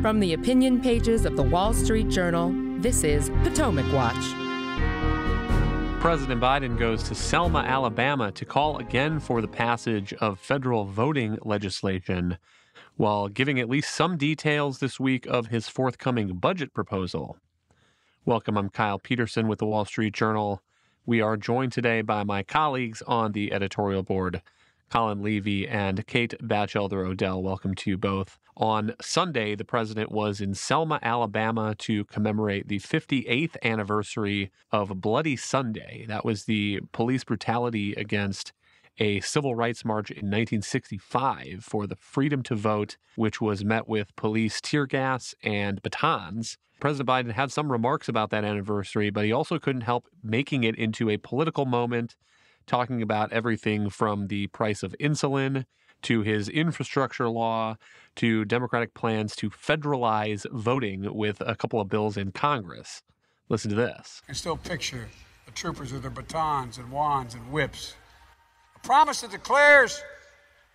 From the opinion pages of the Wall Street Journal, this is Potomac Watch. President Biden goes to Selma, Alabama to call again for the passage of federal voting legislation, while giving at least some details this week of his forthcoming budget proposal. Welcome, I'm Kyle Peterson with the Wall Street Journal. We are joined today by my colleagues on the editorial board, Colin Levy and Kate Batchelder-Odell. Welcome to you both. On Sunday, the president was in Selma, Alabama to commemorate the 58th anniversary of Bloody Sunday. That was the police brutality against a civil rights march in 1965 for the freedom to vote, which was met with police tear gas and batons. President Biden had some remarks about that anniversary, but he also couldn't help making it into a political moment, talking about everything from the price of insulin to his infrastructure law to Democratic plans to federalize voting with a couple of bills in Congress. Listen to this. I can still picture the troopers with their batons and wands and whips. A promise that declares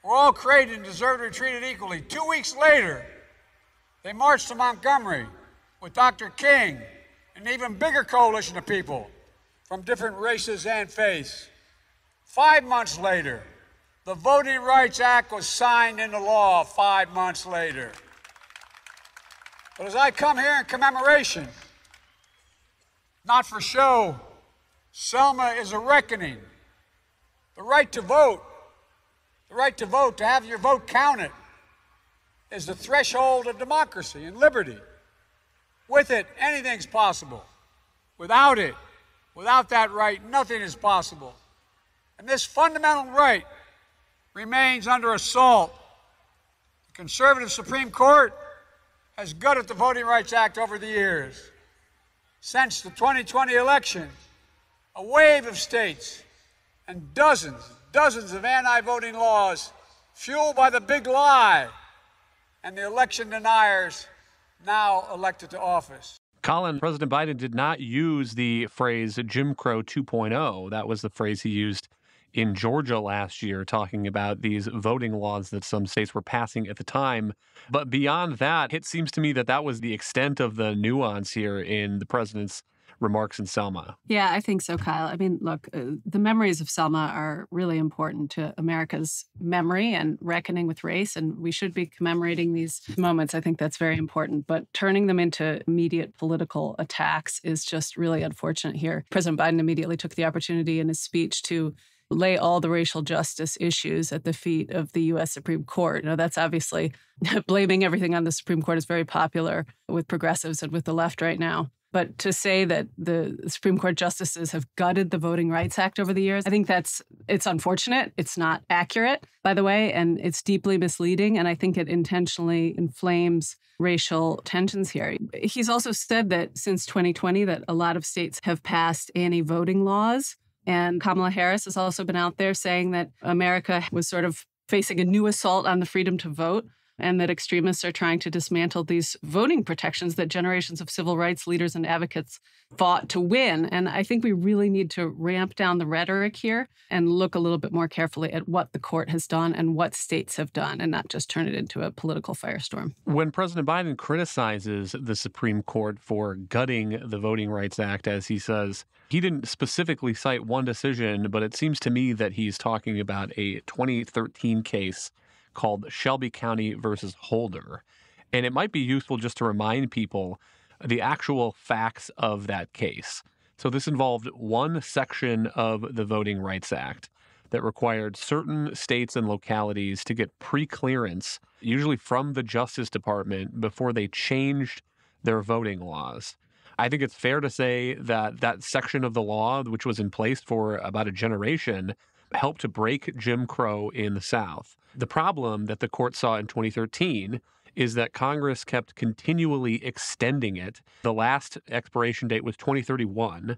we're all created and deserve to be treated equally. 2 weeks later, they marched to Montgomery with Dr. King and an even bigger coalition of people from different races and faiths. 5 months later, the Voting Rights Act was signed into law 5 months later. But as I come here in commemoration, not for show, Selma is a reckoning. The right to vote, to have your vote counted, is the threshold of democracy and liberty. With it, anything's possible. Without it, without that right, nothing is possible. And this fundamental right remains under assault. The conservative Supreme Court has gutted the Voting Rights Act over the years. Since the 2020 election, a wave of states and dozens of anti-voting laws fueled by the big lie and the election deniers now elected to office. Colin, President Biden did not use the phrase Jim Crow 2.0. That was the phrase he used in Georgia last year, talking about these voting laws that some states were passing at the time. But beyond that, it seems to me that that was the extent of the nuance here in the president's remarks in Selma. Yeah, I think so, Kyle. I mean, look, the memories of Selma are really important to America's memory and reckoning with race, and we should be commemorating these moments. I think that's very important. But turning them into immediate political attacks is just really unfortunate here. President Biden immediately took the opportunity in his speech to lay all the racial justice issues at the feet of the U.S. Supreme Court. Now, that's obviously blaming everything on the Supreme Court is very popular with progressives and with the left right now. But to say that the Supreme Court justices have gutted the Voting Rights Act over the years, I think it's unfortunate. It's not accurate, by the way, and it's deeply misleading. And I think it intentionally inflames racial tensions here. He's also said that since 2020 that a lot of states have passed anti-voting laws. And Kamala Harris has also been out there saying that America was sort of facing a new assault on the freedom to vote and that extremists are trying to dismantle these voting protections that generations of civil rights leaders and advocates fought to win. And I think we really need to ramp down the rhetoric here and look a little bit more carefully at what the court has done and what states have done and not just turn it into a political firestorm. When President Biden criticizes the Supreme Court for gutting the Voting Rights Act, as he says, he didn't specifically cite one decision, but it seems to me that he's talking about a 2013 case called Shelby County versus Holder. And it might be useful just to remind people the actual facts of that case. So this involved one section of the Voting Rights Act that required certain states and localities to get pre-clearance, usually from the Justice Department, before they changed their voting laws. I think it's fair to say that that section of the law, which was in place for about a generation, helped to break Jim Crow in the South. The problem that the court saw in 2013 is that Congress kept continually extending it. The last expiration date was 2031,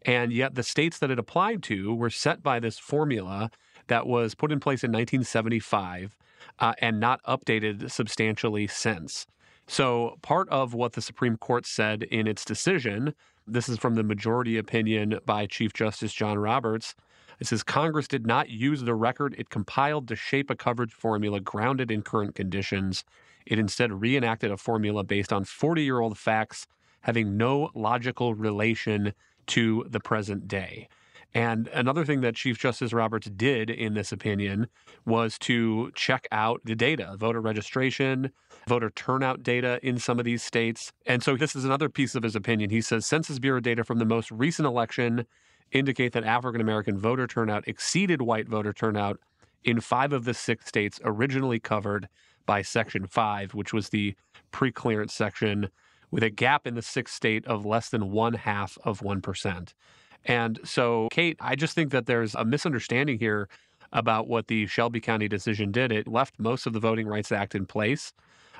and yet the states that it applied to were set by this formula that was put in place in 1975 and not updated substantially since. So part of what the Supreme Court said in its decision, this is from the majority opinion by Chief Justice John Roberts, It says Congress did not use the record it compiled to shape a coverage formula grounded in current conditions. It instead reenacted a formula based on 40-year-old facts having no logical relation to the present day. And another thing that Chief Justice Roberts did in this opinion was to check out the data, voter registration, voter turnout data in some of these states. And so this is another piece of his opinion. He says Census Bureau data from the most recent election indicate that African-American voter turnout exceeded white voter turnout in 5 of the 6 states originally covered by Section 5, which was the pre-clearance section, with a gap in the 6th state of less than 0.5%. And so, Kate, I just think that there's a misunderstanding here about what the Shelby County decision did. It left most of the Voting Rights Act in place.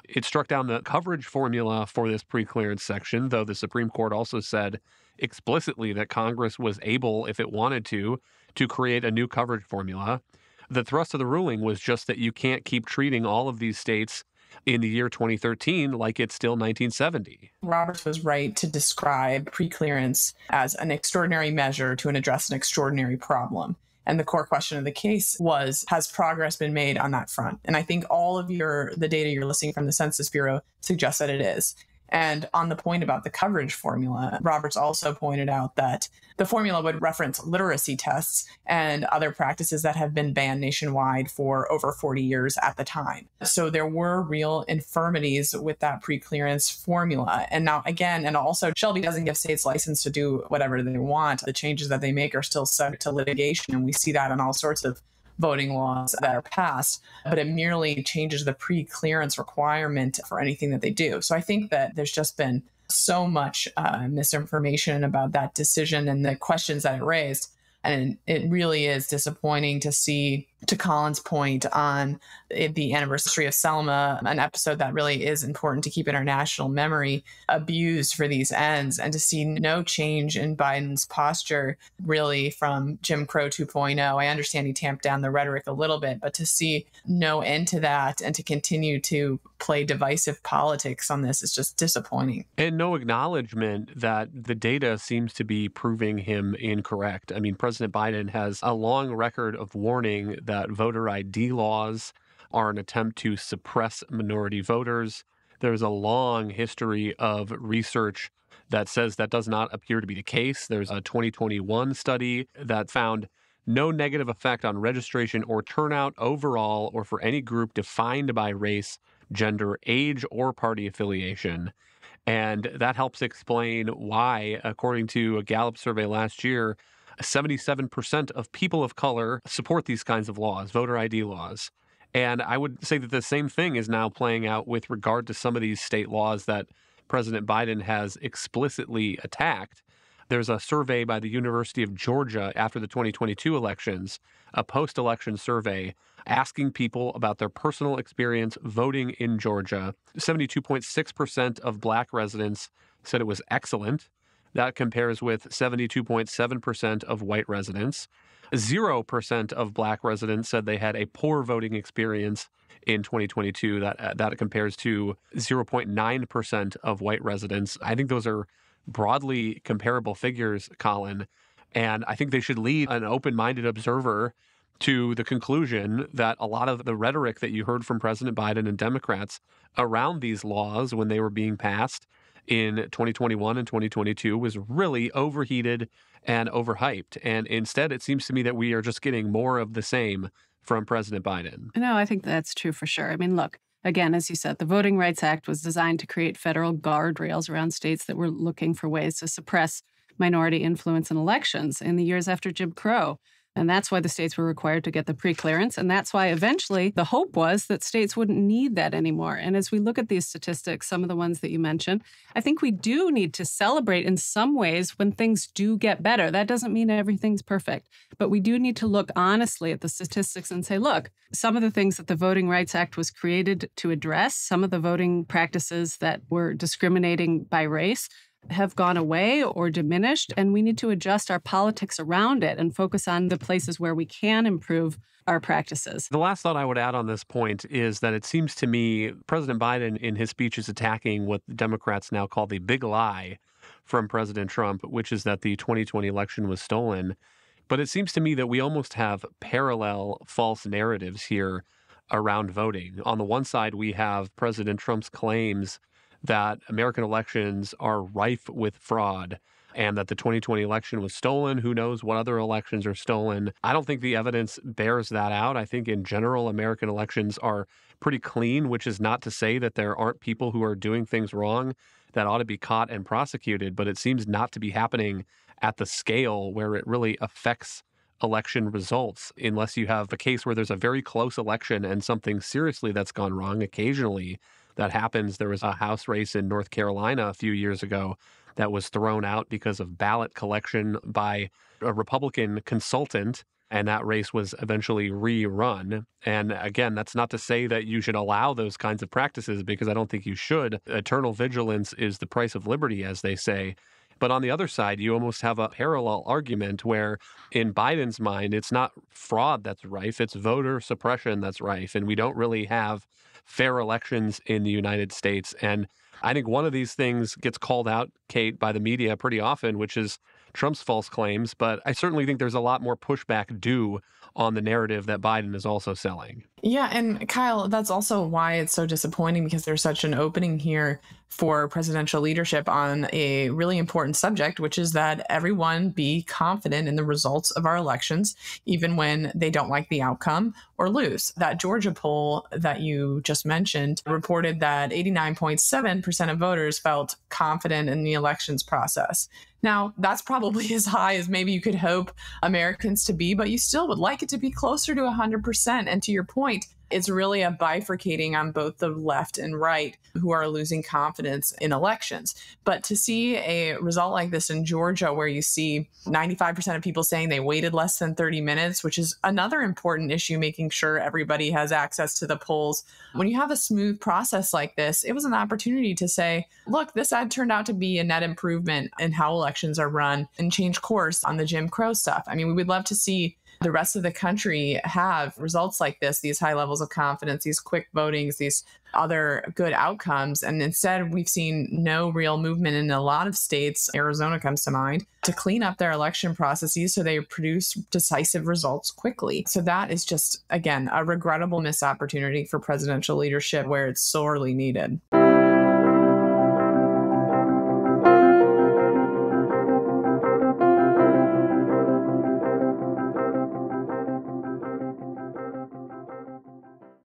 It struck down the coverage formula for this pre-clearance section, though the Supreme Court also said explicitly that Congress was able, if it wanted to create a new coverage formula. The thrust of the ruling was just that you can't keep treating all of these states in the year 2013 like it's still 1970. Roberts was right to describe preclearance as an extraordinary measure to address an extraordinary problem. And the core question of the case was, has progress been made on that front? And I think all of the data you're listing from the Census Bureau suggests that it is. And on the point about the coverage formula, Roberts also pointed out that the formula would reference literacy tests and other practices that have been banned nationwide for over 40 years at the time. So there were real infirmities with that pre-clearance formula. And now, again, and also Shelby doesn't give states license to do whatever they want. The changes that they make are still subject to litigation. And we see that in all sorts of voting laws that are passed, but it merely changes the pre-clearance requirement for anything that they do. So I think that there's just been so much misinformation about that decision and the questions that it raised. And it really is disappointing to see, to Colin's point on the anniversary of Selma, an episode that really is important to keep in our national memory, abused for these ends, and to see no change in Biden's posture really from Jim Crow 2.0. I understand he tamped down the rhetoric a little bit, but to see no end to that and to continue to play divisive politics on this is just disappointing. And no acknowledgement that the data seems to be proving him incorrect. I mean, President Biden has a long record of warning that voter ID laws are an attempt to suppress minority voters. There's a long history of research that says that does not appear to be the case. There's a 2021 study that found no negative effect on registration or turnout overall or for any group defined by race, gender, age, or party affiliation. And that helps explain why, according to a Gallup survey last year, 77% of people of color support these kinds of laws, voter ID laws. And I would say that the same thing is now playing out with regard to some of these state laws that President Biden has explicitly attacked. There's a survey by the University of Georgia after the 2022 elections, a post-election survey asking people about their personal experience voting in Georgia. 72.6% of Black residents said it was excellent. That compares with 72.7% of white residents. 0% of Black residents said they had a poor voting experience in 2022. That compares to 0.9% of white residents. I think those are broadly comparable figures, Colin, and I think they should lead an open-minded observer to the conclusion that a lot of the rhetoric that you heard from President Biden and Democrats around these laws when they were being passed in 2021 and 2022 was really overheated and overhyped. And instead, it seems to me that we are just getting more of the same from President Biden. No, I think that's true for sure. I mean, look, again, as you said, the Voting Rights Act was designed to create federal guardrails around states that were looking for ways to suppress minority influence in elections in the years after Jim Crow. And that's why the states were required to get the pre-clearance. And that's why eventually the hope was that states wouldn't need that anymore. And as we look at these statistics, some of the ones that you mentioned, I think we do need to celebrate in some ways when things do get better. That doesn't mean everything's perfect, but we do need to look honestly at the statistics and say, look, some of the things that the Voting Rights Act was created to address, some of the voting practices that were discriminating by race, have gone away or diminished, and we need to adjust our politics around it and focus on the places where we can improve our practices. The last thought I would add on this point is that it seems to me President Biden in his speech is attacking what Democrats now call the big lie from President Trump, which is that the 2020 election was stolen. But it seems to me that we almost have parallel false narratives here around voting. On the one side, we have President Trump's claims that American elections are rife with fraud and that the 2020 election was stolen. Who knows what other elections are stolen? I don't think the evidence bears that out. I think in general, American elections are pretty clean, which is not to say that there aren't people who are doing things wrong that ought to be caught and prosecuted, but it seems not to be happening at the scale where it really affects election results, unless you have a case where there's a very close election and something seriously that's gone wrong. Occasionally that happens. There was a House race in North Carolina a few years ago that was thrown out because of ballot collection by a Republican consultant, and that race was eventually rerun. And again, that's not to say that you should allow those kinds of practices, because I don't think you should. Eternal vigilance is the price of liberty, as they say. But on the other side, you almost have a parallel argument where in Biden's mind, it's not fraud that's rife, it's voter suppression that's rife. And we don't really have fair elections in the United States. And I think one of these things gets called out, Kate, by the media pretty often, which is Trump's false claims. But I certainly think there's a lot more pushback due on the narrative that Biden is also selling. Yeah, and Kyle, that's also why it's so disappointing, because there's such an opening here for presidential leadership on a really important subject, which is that everyone be confident in the results of our elections, even when they don't like the outcome or lose. That Georgia poll that you just mentioned reported that 89.7% of voters felt confident in the elections process. Now, that's probably as high as maybe you could hope Americans to be, but you still would like it to be closer to 100%. And to your point, it's really a bifurcating on both the left and right who are losing confidence in elections. But to see a result like this in Georgia, where you see 95% of people saying they waited less than 30 minutes, which is another important issue, making sure everybody has access to the polls. When you have a smooth process like this, it was an opportunity to say, look, this ad turned out to be a net improvement in how elections are run and change course on the Jim Crow stuff. I mean, we would love to see the rest of the country have results like this, these high levels of confidence, these quick votings, these other good outcomes. And instead, we've seen no real movement in a lot of states, Arizona comes to mind, to clean up their election processes so they produce decisive results quickly. So that is just, again, a regrettable missed opportunity for presidential leadership where it's sorely needed.